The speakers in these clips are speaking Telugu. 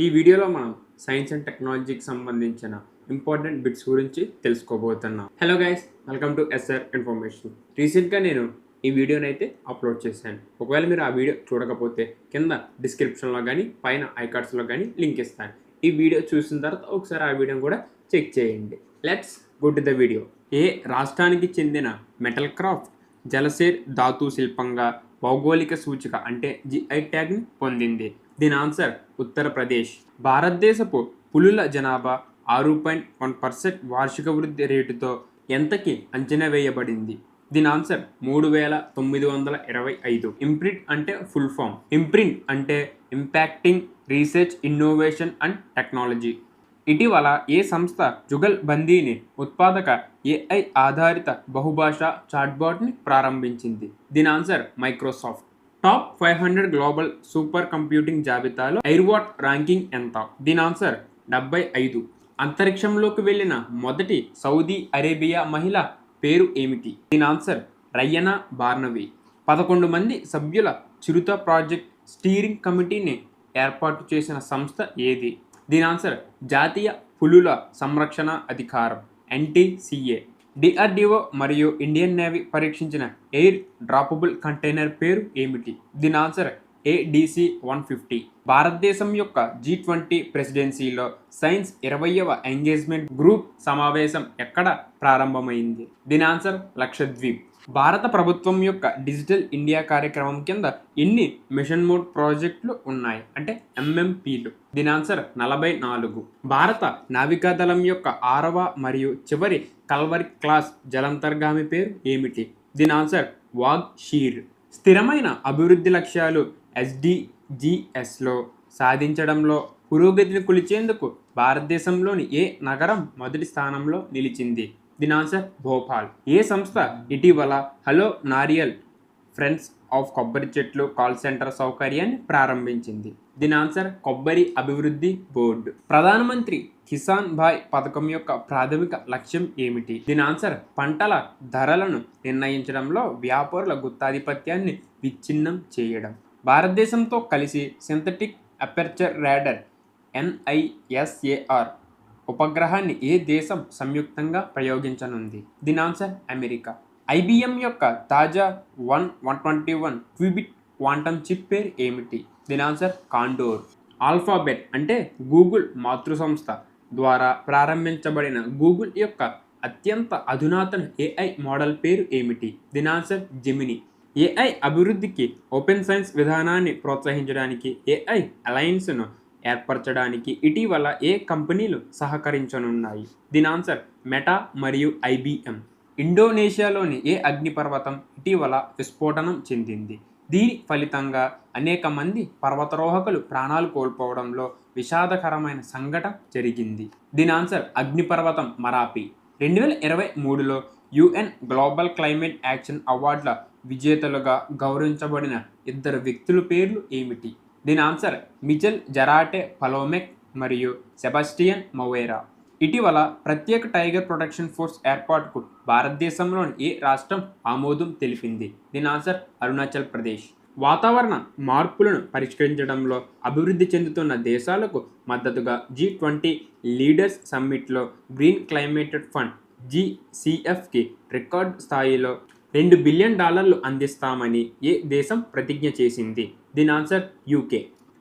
ఈ వీడియోలో మనం సైన్స్ అండ్ టెక్నాలజీకి సంబంధించిన ఇంపార్టెంట్ బిట్స్ గురించి తెలుసుకోబోతున్నాం. Hello guys, welcome to SR information. రీసెంట్గా నేను ఈ వీడియోని అయితే అప్లోడ్ చేశాను. ఒకవేళ మీరు ఆ వీడియో చూడకపోతే కింద డిస్క్రిప్షన్లో కానీ పైన ఐకార్డ్స్లో కానీ లింక్ ఇస్తాను. ఈ వీడియో చూసిన తర్వాత ఒకసారి ఆ వీడియోని కూడా చెక్ చేయండి. Let's go to the video. ఏ రాష్ట్రానికి చెందిన మెటల్ క్రాఫ్ట్ జలసేర్ ధాతు శిల్పంగా భౌగోళిక సూచిక అంటే జిఐ ట్యాగ్ని పొందింది? దీని ఆన్సర్ ఉత్తరప్రదేశ్. భారతదేశపు పులుల జనాభా 6.1% వార్షిక వృద్ధి రేటుతో ఎంతకి అంచనా వేయబడింది? దీని ఆన్సర్ 3925. ఇంప్రింట్ అంటే ఫుల్ ఫామ్. ఇంప్రింట్ అంటే impacting research innovation and technology. ఇటీవల ఏ సంస్థ జుగల్ బందీని ఉత్పాదక ఏఐ ఆధారిత బహుభాషా చాట్బాట్ని ప్రారంభించింది? దీని answer Microsoft. Top 500 global super computing జాబితాలో ఎయిర్వాట్ ర్యాంకింగ్ ఎంత? దీని ఆన్సర్ 75. అంతరిక్షంలోకి వెళ్ళిన మొదటి సౌదీ అరేబియా మహిళ పేరు ఏమిటి? దీని ఆన్సర్ రయ్యనా బార్నవీ. 11 మంది సభ్యుల చిరుత ప్రాజెక్ట్ స్టీరింగ్ కమిటీని ఏర్పాటు చేసిన సంస్థ ఏది? దీని ఆన్సర్ జాతీయ పులుల సంరక్షణ అధికారం NTCA. డిఆర్డిఓ మరియు ఇండియన్ నేవీ పరీక్షించిన ఎయిర్ డ్రాపబుల్ కంటైనర్ పేరు ఏమిటి? దీని ఆన్సర్ ADC-150. భారతదేశం యొక్క G20 ప్రెసిడెన్సీలో సైన్స్ 20వ ఎంగేజ్మెంట్ గ్రూప్ సమావేశం ఎక్కడ ప్రారంభమైంది? దీని ఆన్సర్ లక్షద్వీప్. భారత ప్రభుత్వం యొక్క డిజిటల్ ఇండియా కార్యక్రమం కింద ఎన్ని మిషన్ మోడ్ ప్రాజెక్టులు ఉన్నాయి అంటే MMPలు? దీని ఆన్సర్ 44. భారత నావికాదళం యొక్క 6వ మరియు చివరి కల్వరి క్లాస్ జలంతర్గామి పేరు ఏమిటి? దీని ఆన్సర్ వాగ్ షీర్. స్థిరమైన అభివృద్ధి లక్ష్యాలు SDGsలో సాధించడంలో పురోగతిని కొలిచేందుకు భారతదేశంలోని ఏ నగరం మొదటి స్థానంలో నిలిచింది? దీని ఆన్సర్ భోపాల్. ఏ సంస్థ ఇటీవల హలో నారియల్ ఫ్రెండ్స్ ఆఫ్ కొబ్బరి చెట్లు కాల్ సెంటర్ సౌకర్యాన్ని ప్రారంభించింది? దీని ఆన్సర్ కొబ్బరి అభివృద్ధి బోర్డు. ప్రధానమంత్రి కిసాన్ భాయ్ పథకం యొక్క ప్రాథమిక లక్ష్యం ఏమిటి? దీని ఆన్సర్ పంటల ధరలను నిర్ణయించడంలో వ్యాపారుల గుత్తాధిపత్యాన్ని విచ్ఛిన్నం చేయడం. భారతదేశంతో కలిసి సింథటిక్ అపెర్చర్ రాడార్ NISAR ఉపగ్రహాన్ని ఏ దేశం సంయుక్తంగా ప్రయోగించనుంది? దీని ఆన్సర్ అమెరికా. IBM యొక్క తాజా 121 క్యూబిట్ క్వాంటమ్ చిప్ పేరు ఏమిటి? దీని ఆన్సర్ కాండోర్. ఆల్ఫాబెట్ అంటే గూగుల్ మాతృ సంస్థ ద్వారా ప్రారంభించబడిన గూగుల్ యొక్క అత్యంత అధునాతన AI మోడల్ పేరు ఏమిటి? దీని ఆన్సర్ జెమిని. AI అభివృద్ధికి ఓపెన్ సైన్స్ విధానాన్ని ప్రోత్సహించడానికి AI అలయన్స్ను ఏర్పరచడానికి ఇటీవల ఏ కంపెనీలు సహకరించనున్నాయి? దీని ఆన్సర్ మెటా మరియు IBM. ఇండోనేషియాలోని ఏ అగ్నిపర్వతం ఇటీవల విస్ఫోటనం చెందింది? దీని ఫలితంగా అనేక మంది పర్వతారోహకులు ప్రాణాలు కోల్పోవడంలో విషాదకరమైన సంఘటన జరిగింది. దీని ఆన్సర్ అగ్నిపర్వతం మరాపి. 2023లో UN గ్లోబల్ క్లైమేట్ యాక్షన్ అవార్డుల విజేతలుగా గౌరవించబడిన 2 వ్యక్తుల పేర్లు ఏమిటి? దీని ఆన్సర్ మిచెల్ జరాటే పలోమెక్ మరియు సెబాస్టియన్ మొవేరా. ఇటీవల ప్రత్యేక టైగర్ ప్రొటెక్షన్ ఫోర్స్ ఏర్పాటుకు భారతదేశంలోని ఏ రాష్ట్రం ఆమోదం తెలిపింది? దీని ఆన్సర్ అరుణాచల్ ప్రదేశ్. వాతావరణ మార్పులను పరిష్కరించడంలో అభివృద్ధి చెందుతున్న దేశాలకు మద్దతుగా G20 లీడర్స్ సమ్మిట్లో గ్రీన్ క్లైమేట్ ఫండ్ GCFకి రికార్డ్ స్థాయిలో $2 బిలియన్ అందిస్తామని ఏ దేశం ప్రతిజ్ఞ చేసింది? దీని ఆన్సర్ UK.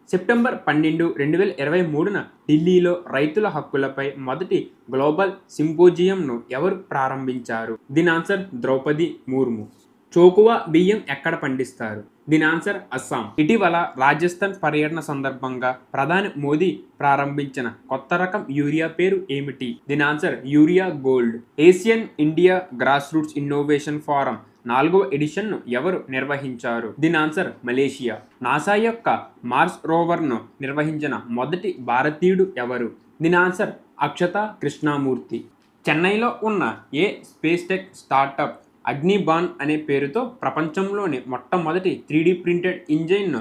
సెప్టెంబర్ 12, 2023న ఢిల్లీలో రైతుల హక్కులపై మొదటి గ్లోబల్ సింపోజియంను ఎవరు ప్రారంభించారు? దీని ఆన్సర్ ద్రౌపది ముర్ము. చోకువా బియ్యం ఎక్కడ పండిస్తారు? దీని ఆన్సర్ అస్సాం. ఇటీవల రాజస్థాన్ పర్యటన సందర్భంగా ప్రధాని మోదీ ప్రారంభించిన కొత్త రకం యూరియా పేరు ఏమిటి? దీని answer urea gold. Asian India grass roots innovation forum 4వ ఎడిషన్ను ఎవరు నిర్వహించారు? దీని ఆన్సర్ మలేషియా. నాసా యొక్క మార్స్ రోవర్ను నిర్వహించిన మొదటి భారతీయుడు ఎవరు? దీని ఆన్సర్ అక్షత కృష్ణమూర్తి. చెన్నైలో ఉన్న ఏ స్పేస్ టెక్ స్టార్టప్ అగ్నిబాన్ అనే పేరుతో ప్రపంచంలోని మొట్టమొదటి 3D ప్రింటెడ్ ఇంజిన్ను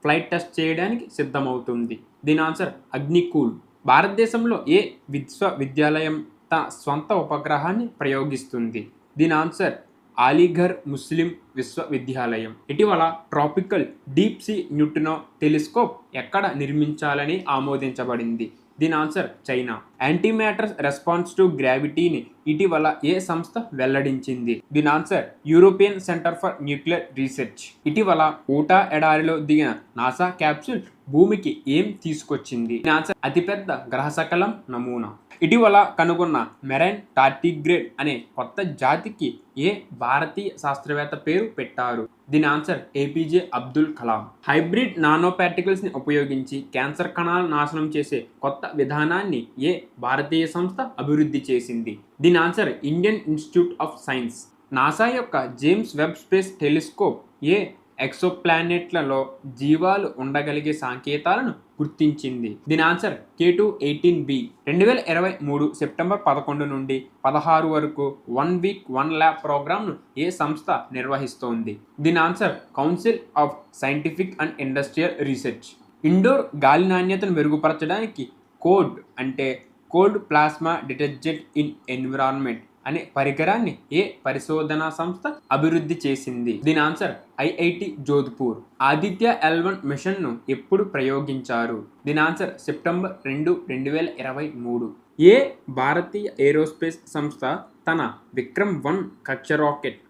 ఫ్లైట్ టెస్ట్ చేయడానికి సిద్ధమవుతుంది? దీని ఆన్సర్ అగ్నికూల్. భారతదేశంలో ఏ విశ్వవిద్యాలయం తన స్వంత ఉపగ్రహాన్ని ప్రయోగిస్తుంది? దీని ఆన్సర్ అలీఘర్ ముస్లిం విశ్వవిద్యాలయం. ఇటీవల tropical deep sea neutrino telescope ఎక్కడ నిర్మించాలని ఆమోదించబడింది? దీని ఆన్సర్ చైనా. యాంటీమ్యాటర్ రెస్పాన్స్ టు గ్రావిటీని ఇటీవల ఏ సంస్థ వెల్లడించింది? దీని answer European centre for nuclear research. ఇటీవల ఊటా ఎడారిలో దిగిన నాసా క్యాప్సూల్ భూమికి ఏం తీసుకొచ్చింది? దీని ఆన్సర్ అతిపెద్ద గ్రహశకలం నమూనా. ఇటీవల కనుగొన్న మెరైన్ టార్టిగ్రేడ్ అనే కొత్త జాతికి ఏ భారతీయ శాస్త్రవేత్త పేరు పెట్టారు? దీని answer APJ Abdul Kalam. Hybrid nano particles ని ఉపయోగించి క్యాన్సర్ కణాలను నాశనం చేసే కొత్త విధానాన్ని ఏ భారతీయ సంస్థ అభివృద్ధి చేసింది? దీని answer Indian institute of science. NASA యొక్క జేమ్స్ వెబ్ స్పేస్ టెలిస్కోప్ ఏ ఎక్సోప్లానెట్లలో జీవాలు ఉండగలిగే సంకేతాలను గుర్తించింది? దీని ఆన్సర్ K2-18b. 2023 సెప్టెంబర్ 11 నుండి 16 వరకు 1 వీక్ 1 ల్యాబ్ ప్రోగ్రామ్ను ఏ సంస్థ నిర్వహిస్తోంది? దీని answer council of scientific and industrial research. Indoor గాలి నాణ్యతను మెరుగుపరచడానికి cold plasma detergent in environment అనే పరికరాన్ని ఏ పరిశోధనా సంస్థ అభివృద్ధి చేసింది? దీని answer IIT Jodhpur. Aditya L1 మిషన్ను ఎప్పుడు ప్రయోగించారు? దీని ఆన్సర్ సెప్టెంబర్ 2, 2023. ఏ భారతీయ ఏరోస్పేస్ సంస్థ తన విక్రమ్-1 కక్ష రాకెట్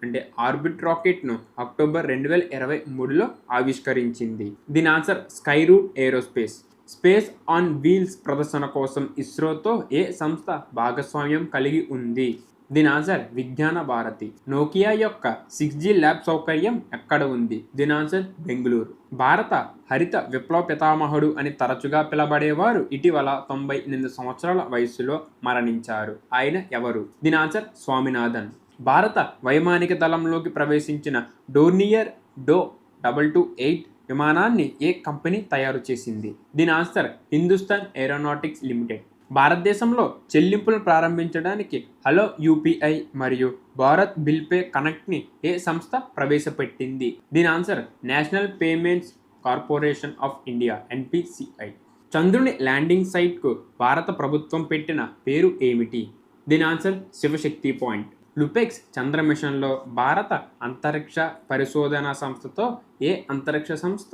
ఆర్బిట్ రాకెట్ను అక్టోబర్ 2023లో ఆవిష్కరించింది? దీని answer Skyroot aerospace. Space on wheels ప్రదర్శన కోసం ఇస్రోతో ఏ సంస్థ భాగస్వామ్యం కలిగి ఉంది? దీని ఆన్సర్ విజ్ఞాన భారతి. నోకియా యొక్క 6G ల్యాబ్ సౌకర్యం ఎక్కడ ఉంది? దీని ఆన్సర్ బెంగళూరు. భారత హరిత విప్లవ పితామహుడు అని తరచుగా పిలబడేవారు ఇటీవల 98 సంవత్సరాల వయసులో మరణించారు. ఆయన ఎవరు? దీని ఆన్సర్ స్వామినాథన్. భారత వైమానిక దళంలోకి ప్రవేశించిన డోర్నియర్ డో 228 విమానాన్ని ఏ కంపెనీ తయారు చేసింది? దీని ఆన్సర్ హిందుస్థాన్ ఏరోనాటిక్స్ లిమిటెడ్. భారతదేశంలో చెల్లింపులను ప్రారంభించడానికి హలో యూపీఐ మరియు భారత్ బిల్ పే కనెక్ట్ని ఏ సంస్థ ప్రవేశపెట్టింది? దీని answer national payments corporation of India NPCI. చంద్రుని ల్యాండింగ్ సైట్కు భారత ప్రభుత్వం పెట్టిన పేరు ఏమిటి? దీని ఆన్సర్ శివశక్తి పాయింట్. లుపెక్స్ చంద్ర మిషన్లో భారత అంతరిక్ష పరిశోధనా సంస్థతో ఏ అంతరిక్ష సంస్థ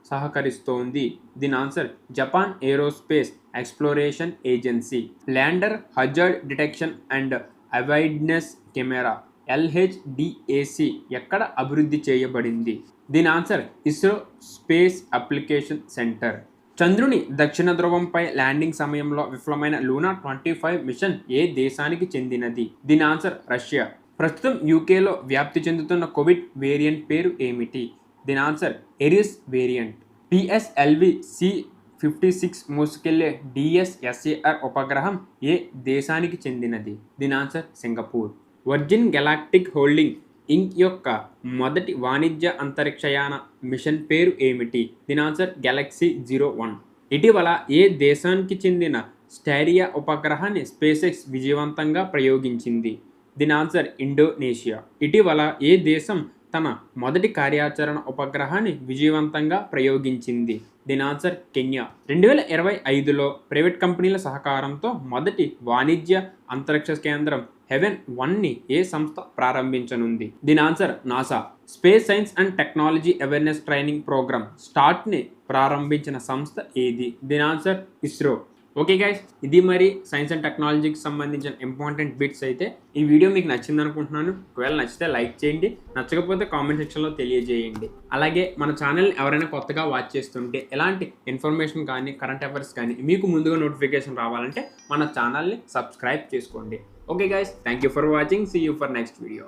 సహకరిస్తోంది? దీని answer Japan Aerospace Exploration Agency. Lander hazard detection and avoidance camera LHDAC ఎక్కడ అభివృద్ధి చేయబడింది? దీని answer ISRO Space Application Centre. చంద్రుని దక్షిణ ధ్రువంపై ల్యాండింగ్ సమయంలో విఫలమైన లూనా 25 మిషన్ ఏ దేశానికి చెందినది? దీని ఆన్సర్ రష్యా. ప్రస్తుతం యూకేలో వ్యాప్తి చెందుతున్న కోవిడ్ వేరియంట్ పేరు ఏమిటి? దీని answer Eris variant. PSLV C-56 మోసుకెళ్లే DSSAR ఉపగ్రహం ఏ దేశానికి చెందినది? దీని answer Singapore. Virgin Galactic Holding Inc యొక్క మొదటి వాణిజ్య అంతరిక్షయాన మిషన్ పేరు ఏమిటి? దీని ఆన్సర్ గెలాక్సీ 01. ఇటీవల ఏ దేశానికి చెందిన స్టారియా ఉపగ్రహాన్ని SpaceX విజయవంతంగా ప్రయోగించింది? దీని ఆన్సర్ ఇండోనేషియా. ఇటీవల ఏ దేశం తన మొదటి కార్యాచరణ ఉపగ్రహాన్ని విజయవంతంగా ప్రయోగించింది? దీని ఆన్సర్ కెన్యా. 2025లో ప్రైవేట్ కంపెనీల సహకారంతో మొదటి వాణిజ్య అంతరిక్ష కేంద్రం హెవెన్-1ని ఏ సంస్థ ప్రారంభించనుంది? దీని answer NASA. Space science and technology awareness training program స్టార్ట్ని ప్రారంభించిన సంస్థ ఏది? దీని ఆన్సర్ ఇస్రో. ఓకే గైస్, ఇది మరి సైన్స్ అండ్ టెక్నాలజీకి సంబంధించిన ఇంపార్టెంట్ బిట్స్ అయితే. ఈ వీడియో మీకు నచ్చింది అనుకుంటున్నాను. ఒకవేళ నచ్చితే లైక్ చేయండి, నచ్చకపోతే కామెంట్ సెక్షన్లో తెలియజేయండి. అలాగే మన ఛానల్ని ఎవరైనా కొత్తగా వాచ్ చేస్తుంటే ఎలాంటి ఇన్ఫర్మేషన్ కానీ కరెంట్ అఫైర్స్ కానీ మీకు ముందుగా నోటిఫికేషన్ రావాలంటే మన ఛానల్ని సబ్స్క్రైబ్ చేసుకోండి. Okay guys, thank you for watching. See you for next video.